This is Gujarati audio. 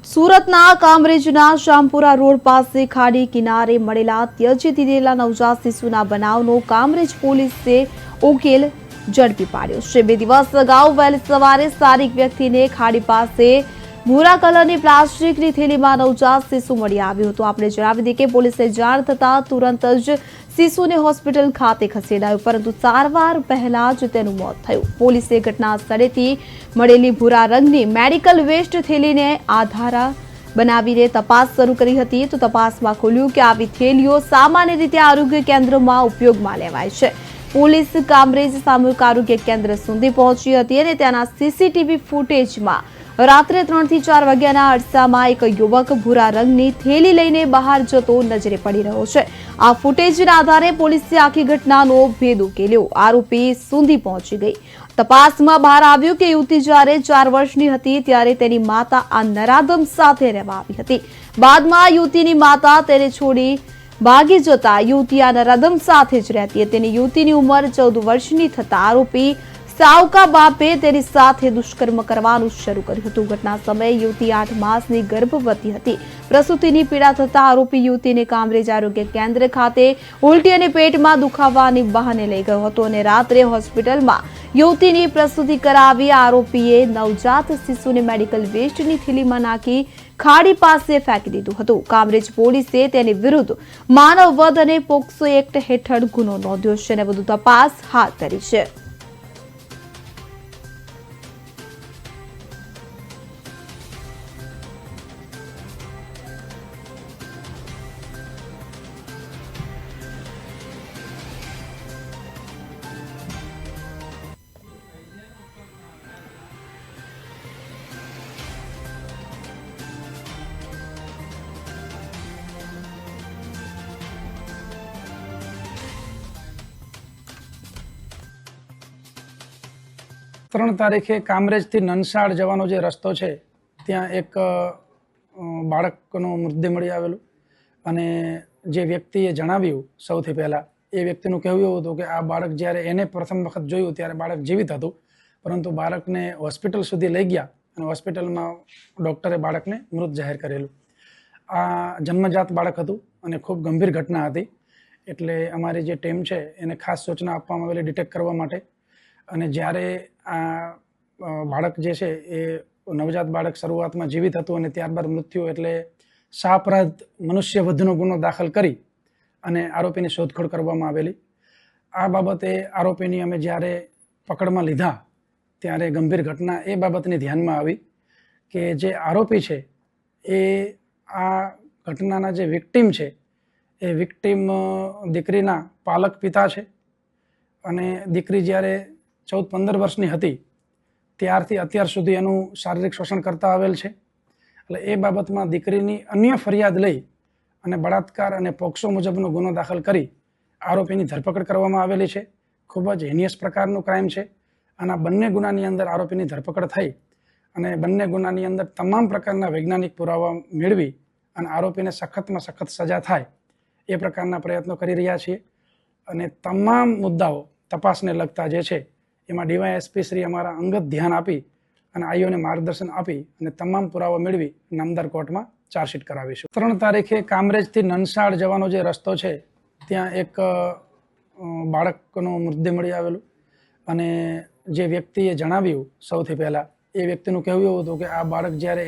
સુરતના કામરેજના શામપુરા રોડ પાસે ખાડી કિનારે મળેલા ત્યજી દીધેલા નવજાત શિશુના બનાવનો કામરેજ પોલીસે ઉકેલ ઝડપી પાડ્યો છે। 2 દિવસ અગાઉ વહેલી સવારે સ્થાનિક વ્યક્તિને ખાડી પાસે ભૂરા કલરની પ્લાસ્ટિકની થેલીમાં નવજાત શિશુ મળી આવ્યું હતું। આપણે જણાવી દઈએ કે પોલીસે જાણ થતાં તુરંત જ શિશુને હોસ્પિટલ ખાતે ખસેડાયું, પરંતુ સારવાર પહેલા જ તેનું મોત થયું। પોલીસે ઘટના સ્થળેથી મળેલી ભૂરા રંગની મેડિકલ વેસ્ટ થેલીને આધાર બનાવીને તપાસ શરૂ કરી હતી। તો તપાસમાં ખુલ્યું કે આવી થેલીઓ સામાન્ય રીતે આરોગ્ય કેન્દ્રમાં ઉપયોગમાં લેવાય છે। પોલીસ કામરેજ સામૂહિક આરોગ્ય કેન્દ્ર સુધી પહોંચી હતી અને ત્યાંના સીસીટીવી ફૂટેજમાં રાત્રે 3 થી 4 વાગ્યાના અરસામાં એક યુવક ભૂરા રંગની થેલી લઈને બહાર જતો નજરે પડી રહ્યો છે। આ ફૂટેજના આધારે પોલીસે આખી ઘટનાનો ભેદ ઉકેલ્યો। આરોપી સુધી પહોંચી ગઈ। તપાસમાં બહાર આવ્યું કે યુવતી જ્યારે 4 વર્ષની હતી ત્યારે તેની માતા આ નરાધમ સાથે રહેવા આવી હતી। બાદમાં યુવતીની માતા તેને છોડી ભાગી જતા યુવતી આ નરાધમ સાથે જ રહેતી હતી। તેની યુવતીની ઉંમર 14 વર્ષની થતા આરોપી સાવકા બાપે તેની સાથે દુષ્કર્મ કરવાનું શરૂ કર્યું હતું। ઘટના સમયે યુવતી 8 માસની ગર્ભવતી હતી। પ્રસૂતિની પીડા થતા આરોપી યુવતીને કામરેજ આરોગ્ય કેન્દ્ર ખાતે ઉલટી અને પેટમાં દુખાવાની બહાને લઈ ગયો હતો અને રાત્રે હોસ્પિટલમાં યુવતીની પ્રસૂતિ કરાવી આરોપીએ નવજાત શિશુને મેડિકલ વેસ્ટની થેલીમાં નાખી ખાડી પાસે ફેંકી દીધું હતું। કામરેજ પોલીસે તેની વિરુદ્ધ માનવ વધ અને પોક્સો એક્ટ હેઠળ ગુનો નોંધ્યો છે અને વધુ તપાસ હાથ ધરી છે। ત્રણ તારીખે કામરેજથી નનસાડ જવાનો જે રસ્તો છે ત્યાં એક બાળકનો મૃતદેહ મળી આવેલું અને જે વ્યક્તિએ જણાવ્યું સૌથી પહેલાં એ વ્યક્તિનું કહેવું એવું હતું કે આ બાળક જ્યારે એને પ્રથમ વખત જોયું ત્યારે બાળક જીવિત હતું, પરંતુ બાળકને હોસ્પિટલ સુધી લઈ ગયા અને હોસ્પિટલમાં ડૉક્ટરે બાળકને મૃત જાહેર કરેલું। આ જન્મજાત બાળક હતું અને ખૂબ ગંભીર ઘટના હતી, એટલે અમારી જે ટીમ છે એને ખાસ સૂચના આપવામાં આવેલી ડિટેક્ટ કરવા માટે। અને જ્યારે આ બાળક જે છે એ નવજાત બાળક શરૂઆતમાં જીવિત હતું અને ત્યારબાદ મૃત્યુ એટલે શાહઅપરાધ મનુષ્ય વધનો ગુનો દાખલ કરી અને આરોપીની શોધખોળ કરવામાં આવેલી। આ બાબતે આરોપીની અમે જ્યારે પકડમાં લીધા ત્યારે ગંભીર ઘટના એ બાબતની ધ્યાનમાં આવી કે જે આરોપી છે એ આ ઘટનાના જે વિક્ટીમ છે એ વિક્ટીમ દીકરીના પાલક પિતા છે અને દીકરી જ્યારે 14-15 વર્ષની હતી ત્યારથી અત્યાર સુધી એનું શારીરિક શોષણ કરતા આવેલ છે। એટલે એ બાબતમાં દીકરીની અન્ય ફરિયાદ લઈ અને બળાત્કાર અને પોક્સો મુજબનો ગુનો દાખલ કરી આરોપીની ધરપકડ કરવામાં આવેલી છે। ખૂબ જ હિનિયસ પ્રકારનું ક્રાઇમ છે। આના બંને ગુનાની અંદર આરોપીની ધરપકડ થઈ અને બંને ગુનાની અંદર તમામ પ્રકારના વૈજ્ઞાનિક પુરાવા મેળવી અને આરોપીને સખતમાં સખત સજા થાય એ પ્રકારના પ્રયત્નો કરી રહ્યા છીએ। અને તમામ મુદ્દાઓ તપાસને લગતા જે છે એમાં ડીવાયએસપી શ્રી અમારા અંગત ધ્યાન આપી અને આઈઓને માર્ગદર્શન આપી અને તમામ પુરાવા મેળવી નામદાર કોર્ટમાં ચાર્જશીટ કરાવીશું। 3 તારીખે કામરેજથી નનસાડ જવાનો જે રસ્તો છે ત્યાં એક બાળકનો મૃતદેહ મળી આવેલું અને જે વ્યક્તિએ જણાવ્યું સૌથી પહેલાં એ વ્યક્તિનું કહેવું એવું હતું કે આ બાળક જ્યારે